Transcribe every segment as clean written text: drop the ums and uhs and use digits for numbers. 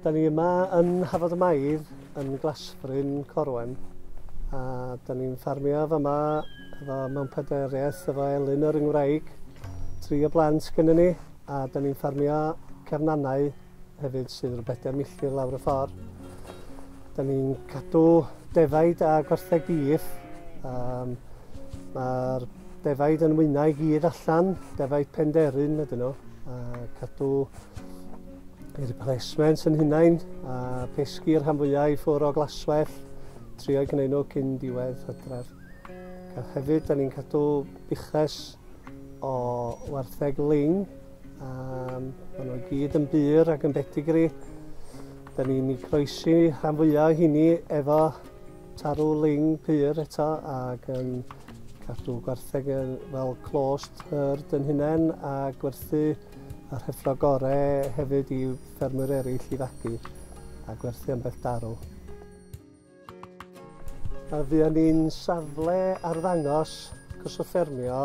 Da ni yma yn Hafod y Maidd, yn Glasfryn, Corwen. A da ni'n ffermio fo yma efo mewn pederiaeth efo Elin yr Ngwraig. 3 o blant gyda ni, a da ni'n ffermio cefnannau hefyd sydd yn 4 milltir lawr y ffordd. Da ni'n cadw defaid a gwartheg bîff. Mae'r defaid yn wyna i gyd allan, defaid penderyn ydyn nhw. Cadw i'r replacements yn hunain, a pesgu'r rhan fwyaf i ffwr o Glasfryn, trio gwneud nhw cyn diwedd hydref. Hefyd, da ni'n cadw buches o wartheg ling, maen nhw gyd yn byr ac yn bedigri. Da ni'n ei croesi rhan fwyaf hynny efo tarw ling pyr eto, ac yn cadw gwartheg fel closed herd yn hunain, a gwerthu a rheffro gorau hefyd i ffermwyr eraill i fagu a gwerthu ambell darw. A fuon ni'n safle arddangos Cyswllt Ffermio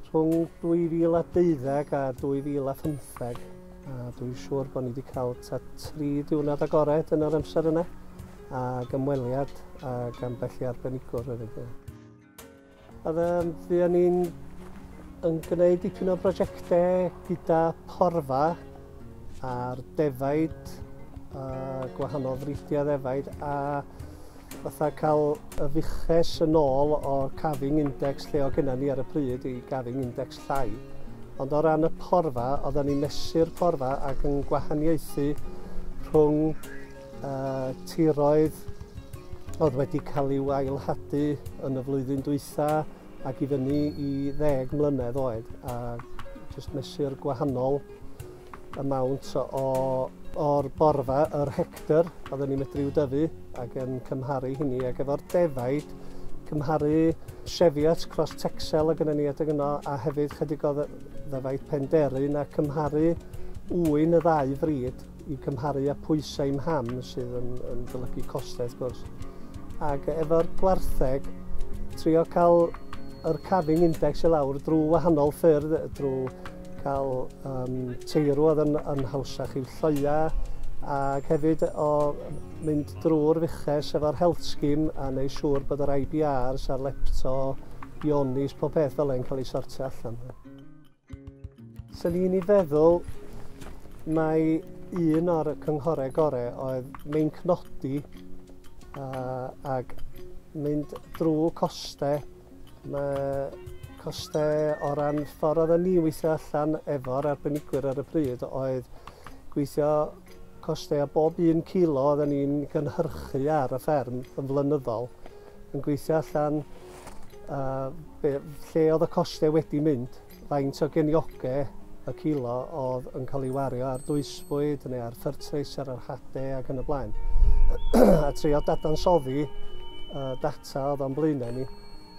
rhwng 2012 a 2015. A dwi'n siŵr bod ni wedi cael 3 diwrnod agored yn yr amser yna, ac ymweliad ac ambell i arbenigwr hefyd. Fuon ni'n gwneud dipyn o brosiectau gyda porfa a'r defaid, gwahanol fridiau defaid, a fatha cael y fuches yn ôl o'r cafing index lle o gynna ni ar y pryd i cafing index llai. Ond o ran y porfa, oedden ni'n mesu'r porfa ac yn gwahaniaethu rhwng tiroedd oedd wedi cael i'w ailhadu yn y flwyddyn dwytha ac i fyny i 10 mlynedd oed, a just mesu'r gwahanol amount o'r borfa, yr hectar, oedden ni'n medru i'w dyfu ac yn cymharu hynny, ac efo'r defaid, cymharu seiliedig cross-texel o gynna ni adeg yno, a hefyd chydig o ddefaid penderyn, a cymharu wyn y 2 fryd i cymharu â pwysau mham sydd yn golygu costau wrth gwrs. Ac efo'r gwartheg, trio cael yr cafing index i lawr drwy wahanol ffyrdd, drwy cael teirw oedd yn hawsach i'w lloia, ac hefyd o mynd drwy'r fuches efo'r health scheme a neu siŵr bod yr IBRs a'r lepto, ionis, pob peth fel e'n cael ei sortio allan. So ni'n ei feddwl mae un o'r cynghorau gorau oedd mein cnodi ac mynd drwy costau. Mae costau o ran ffordd oedden ni weithio allan efo'r arbenigwyr ar y pryd oedd gweithio costau a bob 1 kilo oedden ni'n gynhyrchu ar y fferm yn flynyddol, yn gweithio allan lle oedd y costau wedi mynd, faint o geniogau y kilo oedd yn cael ei wario ar dwysfwyd neu ar fertiliser, ar hadau ac yn y blaen. A trio dadansoddi data oedd o'n blaenau ni.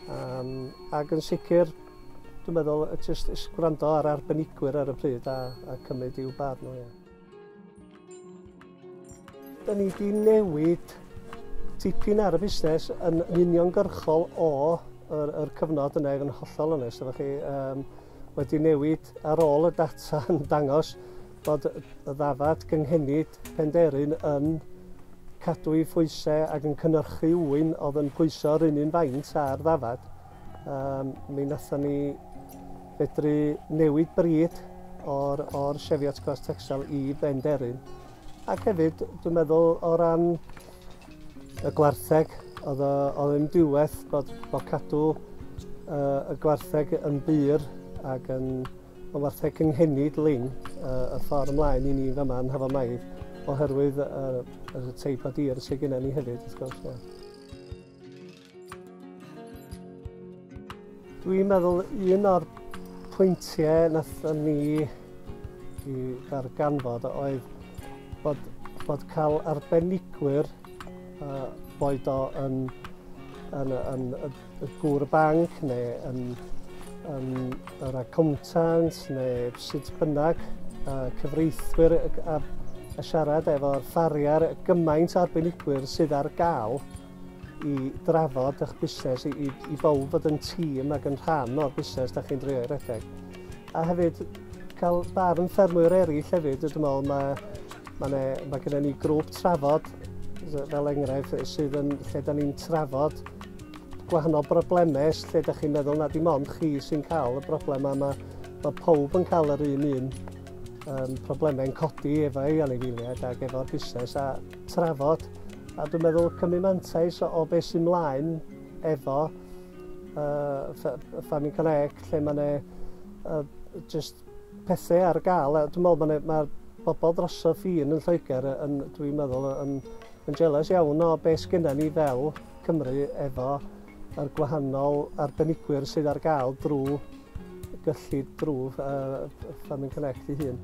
Ac yn sicr, dwi'n meddwl, jyst gwrando ar arbenigwyr ar y pryd a cymryd i'w barn nhw. Da ni wedi newid tipyn ar y busnes yn uniongyrchol o'r cyfnod yna, yn hollol onest efo chi. Wedi newid ar ôl y data yn dangos bod y ddafad gynghennid penderyn yn cadw i phwysau ac yn cynhyrchu wyn oedd yn pwyso'r un faint ar ddafad. Mi nathon ni fedru newid bryd o'r seiliedig cross-texel i benderyn. Ac hefyd, dwi'n meddwl o ran y gwartheg, oedd yn diwedd bod cadw y gwartheg yn byr ac yn wartheg cynghennid ling y ffordd ymlaen i ni fyma yn Hafod y Maidd, oherwydd y teip o dir sydd gennym ni hefyd, wrth gwrs. Dwi'n meddwl un o'r pwyntiau nathon ni i ddarganfod oedd bod cael arbenigwyr, boed o yn y gŵr banc neu yn yr accountant neu sut bynnag, cyfreithwyr a siarad efo'r ffariar, gymaint o arbenigwyr sydd ar gael i drafod eich busnes, i bawb fod yn tîm ac yn rhan o'r busnes da chi'n drio i redeg. A hefyd cael barn ffermwyr eraill hefyd, dwi'n meddwl Mae gennym ni grŵp trafod, fel enghraifft, sydd yn lle da ni'n trafod gwahanol broblemau, lle da chi'n meddwl na dim ond chi sy'n cael y broblem, a mae pawb yn cael yr un problemau'n codi efo'i anifeiliaid ac efo'r busnes a trafod. A dwi'n meddwl cymryd mantais o beth sy'n mlaen efo fferming connect, lle mae just pethau ar gael. Dwi'n meddwl mae'r bobl drosodd ffin yn Lloegr dwi'n meddwl yn jealous iawn o beth sgynna ni fel Cymru efo yr gwahanol arbenigwyr sydd ar gael drwy gyllid drwy fferming connect ei hun.